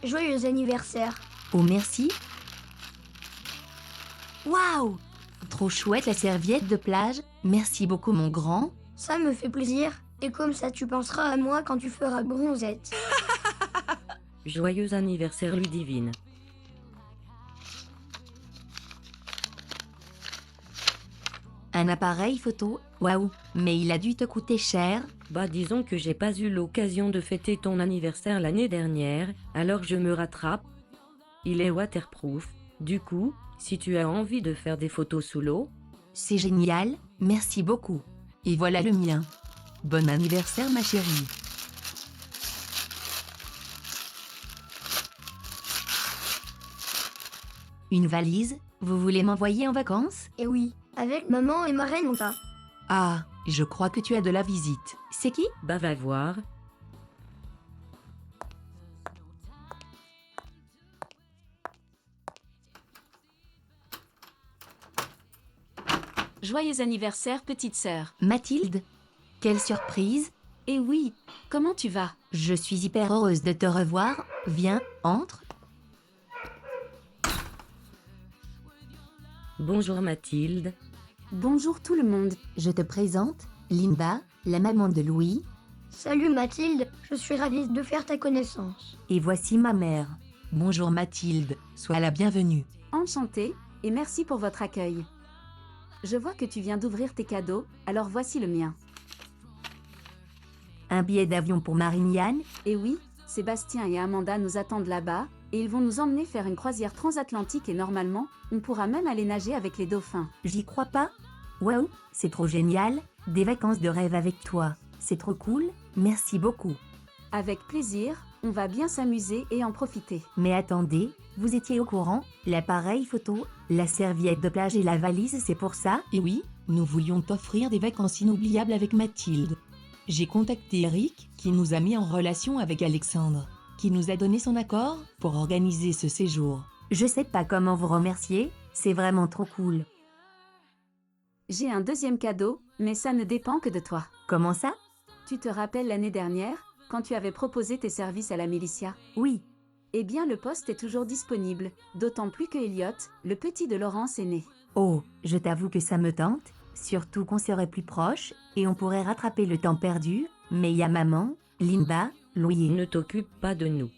Joyeux anniversaire. Oh merci. Waouh! Trop chouette la serviette de plage. Merci beaucoup mon grand. Ça me fait plaisir. Et comme ça, tu penseras à moi quand tu feras bronzette. Joyeux anniversaire Ludivine. Un appareil photo. Waouh! Mais il a dû te coûter cher. Bah disons que j'ai pas eu l'occasion de fêter ton anniversaire l'année dernière, alors je me rattrape. Il est waterproof. Du coup, si tu as envie de faire des photos sous l'eau, C'est génial. Merci beaucoup. Et voilà le mien. Bon anniversaire ma chérie. Une valise? Vous voulez m'envoyer en vacances? Et oui, avec maman et ma reine Monta. Ah, je crois que tu as de la visite. C'est qui? bah va voir. Joyeux anniversaire, petite sœur. Mathilde? Quelle surprise! Eh oui, comment tu vas? Je suis hyper heureuse de te revoir. Viens, entre. Bonjour Mathilde. Bonjour tout le monde. Je te présente Linda, la maman de Louis, Salut Mathilde, je suis ravie de faire ta connaissance. et voici ma mère. Bonjour Mathilde, sois la bienvenue. Enchantée, et merci pour votre accueil. Je vois que tu viens d'ouvrir tes cadeaux, alors voici le mien. Un billet d'avion pour Marignane? Et oui, Sébastien et Amanda nous attendent là-bas, et ils vont nous emmener faire une croisière transatlantique et normalement, on pourra même aller nager avec les dauphins. J'y crois pas. Waouh, c'est trop génial. Des vacances de rêve avec toi. C'est trop cool. Merci beaucoup. Avec plaisir, on va bien s'amuser et en profiter. Mais attendez, vous étiez au courant? L'appareil photo, la serviette de plage et la valise, c'est pour ça? Et oui, nous voulions t'offrir des vacances inoubliables avec Mathilde. J'ai contacté Eric, qui nous a mis en relation avec Alexandre, qui nous a donné son accord pour organiser ce séjour. Je sais pas comment vous remercier, c'est vraiment trop cool. J'ai un deuxième cadeau, mais ça ne dépend que de toi. Comment ça? Tu te rappelles l'année dernière, quand tu avais proposé tes services à la militia? Oui. Eh bien le poste est toujours disponible, d'autant plus que Elliot, le petit de Laurence, est né. Oh, je t'avoue que ça me tente, surtout qu'on serait plus proches, et on pourrait rattraper le temps perdu, mais il y a maman, Linda, Louis. Ne t'occupe pas de nous.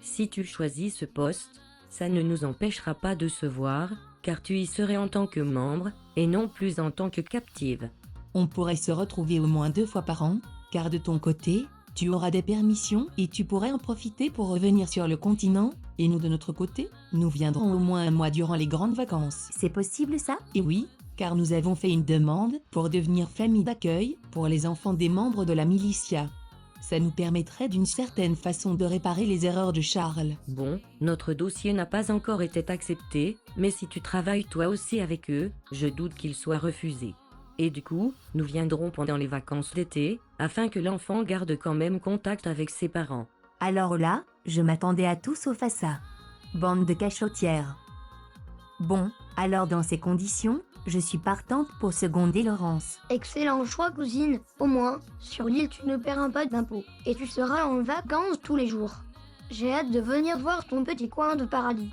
Si tu choisis ce poste, ça ne nous empêchera pas de se voir, car tu y serais en tant que membre, et non plus en tant que captive. On pourrait se retrouver au moins 2 fois par an, car de ton côté, tu auras des permissions et tu pourrais en profiter pour revenir sur le continent, et nous de notre côté, nous viendrons au moins un mois durant les grandes vacances. C'est possible ça? Et oui, car nous avons fait une demande pour devenir famille d'accueil pour les enfants des membres de la militia. Ça nous permettrait d'une certaine façon de réparer les erreurs de Charles. Bon, notre dossier n'a pas encore été accepté, mais si tu travailles toi aussi avec eux, je doute qu'il soit refusé. Et du coup, nous viendrons pendant les vacances d'été, afin que l'enfant garde quand même contact avec ses parents. Alors là, je m'attendais à tout sauf à ça. Bande de cachotières. Bon, alors dans ces conditions, je suis partante pour seconder Laurence. Excellent choix cousine. Au moins, sur l'île tu ne paieras pas d'impôts. Et tu seras en vacances tous les jours. J'ai hâte de venir voir ton petit coin de paradis.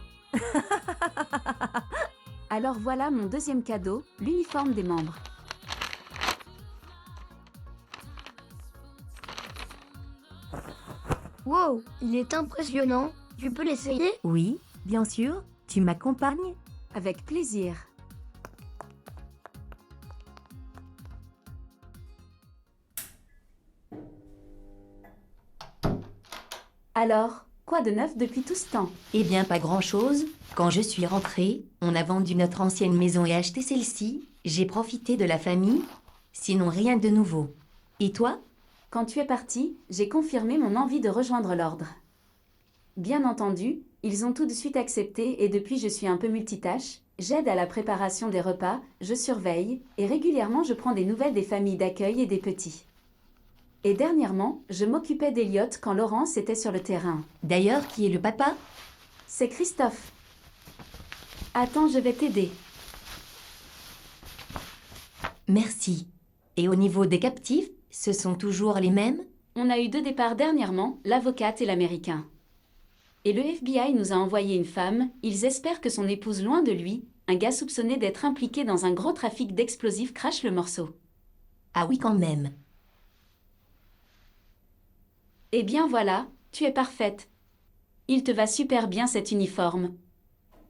Alors voilà mon deuxième cadeau, l'uniforme des membres. Wow, il est impressionnant. Tu peux l'essayer? Oui, bien sûr, tu m'accompagnes? Avec plaisir. Alors, quoi de neuf depuis tout ce temps? Eh bien, pas grand-chose. Quand je suis rentrée, on a vendu notre ancienne maison et acheté celle-ci. J'ai profité de la famille. Sinon, rien de nouveau. Et toi? Quand tu es parti, j'ai confirmé mon envie de rejoindre l'ordre. Bien entendu, ils ont tout de suite accepté et depuis je suis un peu multitâche, j'aide à la préparation des repas, je surveille, et régulièrement je prends des nouvelles des familles d'accueil et des petits. Et dernièrement, je m'occupais d'Elliot quand Laurence était sur le terrain. D'ailleurs, qui est le papa? C'est Christophe. Attends, je vais t'aider. Merci. Et au niveau des captifs, Ce sont toujours les mêmes? On a eu 2 départs dernièrement, l'avocate et l'américain. Et le FBI nous a envoyé une femme, ils espèrent que son épouse loin de lui, un gars soupçonné d'être impliqué dans un gros trafic d'explosifs crache le morceau. Ah oui quand même. Eh bien voilà, tu es parfaite. Il te va super bien cet uniforme.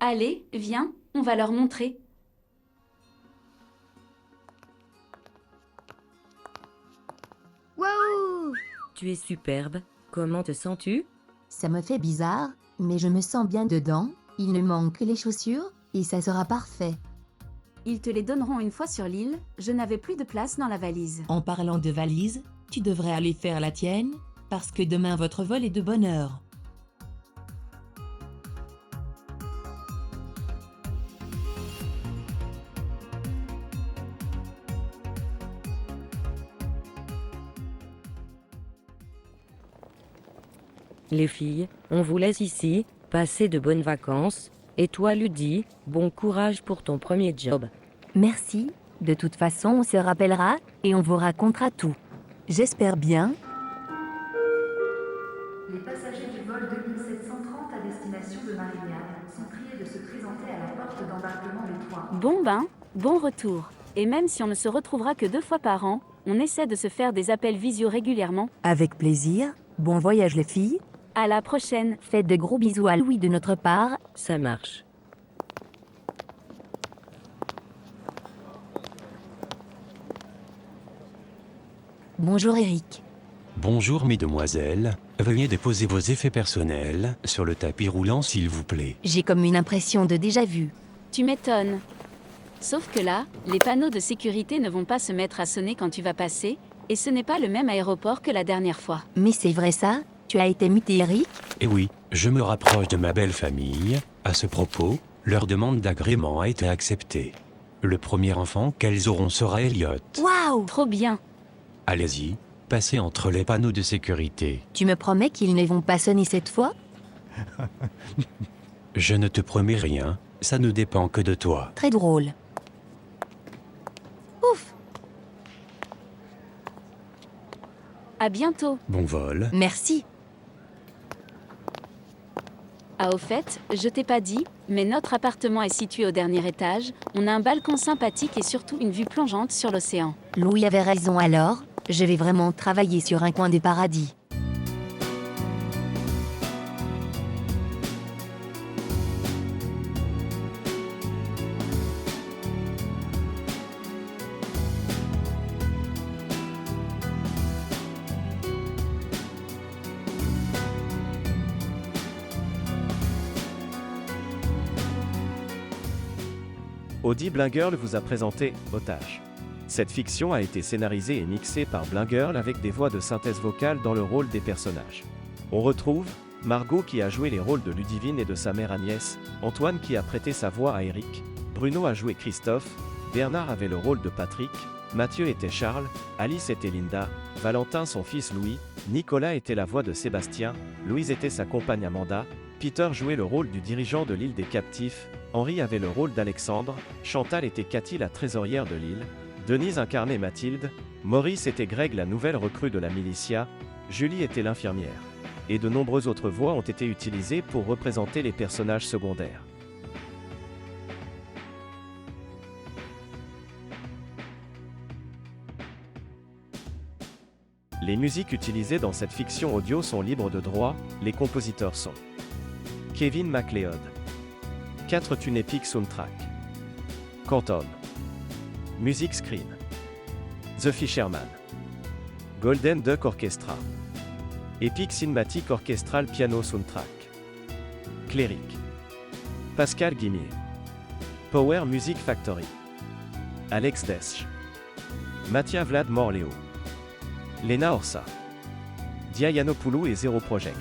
Allez, viens, on va leur montrer. Waouh! Tu es superbe, comment te sens-tu? Ça me fait bizarre, mais je me sens bien dedans. Il ne manque que les chaussures, et ça sera parfait. Ils te les donneront une fois sur l'île, je n'avais plus de place dans la valise. En parlant de valise, tu devrais aller faire la tienne, parce que demain votre vol est de bonne heure. Les filles, on vous laisse ici, passez de bonnes vacances, et toi Ludie, bon courage pour ton premier job. Merci, de toute façon on se rappellera, et on vous racontera tout. J'espère bien. Les passagers du vol 2730 à destination de Marignane sont priés de se présenter à la porte d'embarquement des 3. Bon retour. Et même si on ne se retrouvera que 2 fois par an, on essaie de se faire des appels visio régulièrement. Avec plaisir. Bon voyage les filles. À la prochaine. Faites de gros bisous à Louis de notre part. Ça marche. Bonjour Eric. Bonjour mesdemoiselles, veuillez déposer vos effets personnels sur le tapis roulant s'il vous plaît. J'ai comme une impression de déjà vu. Tu m'étonnes. Sauf que là, les panneaux de sécurité ne vont pas se mettre à sonner quand tu vas passer, et ce n'est pas le même aéroport que la dernière fois. Mais c'est vrai ça? Tu as été muté Eric? Et oui, je me rapproche de ma belle famille. À ce propos, leur demande d'agrément a été acceptée. Le premier enfant qu'elles auront sera Elliot. Waouh! Trop bien. Allez-y, passez entre les panneaux de sécurité. Tu me promets qu'ils ne vont pas sonner cette fois? Je ne te promets rien, ça ne dépend que de toi. Très drôle. Ouf! À bientôt. Bon vol. Merci. Ah au fait, je t'ai pas dit, mais notre appartement est situé au dernier étage, on a un balcon sympathique et surtout une vue plongeante sur l'océan. Louis avait raison alors, je vais vraiment travailler sur un coin du paradis. Audi Blingirl vous a présenté Otage. Cette fiction a été scénarisée et mixée par Blingirl avec des voix de synthèse vocale dans le rôle des personnages. On retrouve Margot qui a joué les rôles de Ludivine et de sa mère Agnès, Antoine qui a prêté sa voix à Eric, Bruno a joué Christophe, Bernard avait le rôle de Patrick, Mathieu était Charles, Alice était Linda, Valentin son fils Louis, Nicolas était la voix de Sébastien, Louise était sa compagne Amanda, Peter jouait le rôle du dirigeant de l'île des captifs, Henri avait le rôle d'Alexandre, Chantal était Cathy la trésorière de l'île, Denise incarnait Mathilde, Maurice était Greg la nouvelle recrue de la militia, Julie était l'infirmière. Et de nombreuses autres voix ont été utilisées pour représenter les personnages secondaires. Les musiques utilisées dans cette fiction audio sont libres de droit, les compositeurs sont Kevin MacLeod. 4 Tune Epic Soundtrack. Quantum. Music Screen. The Fisherman. Golden Duck Orchestra. Epic Cinematic Orchestral Piano Soundtrack. Cleric. Pascal Guimier. Power Music Factory. Alex Desch. Mathia Vlad Morleo. Lena Orsa. Dia Yanopoulou et Zero Project.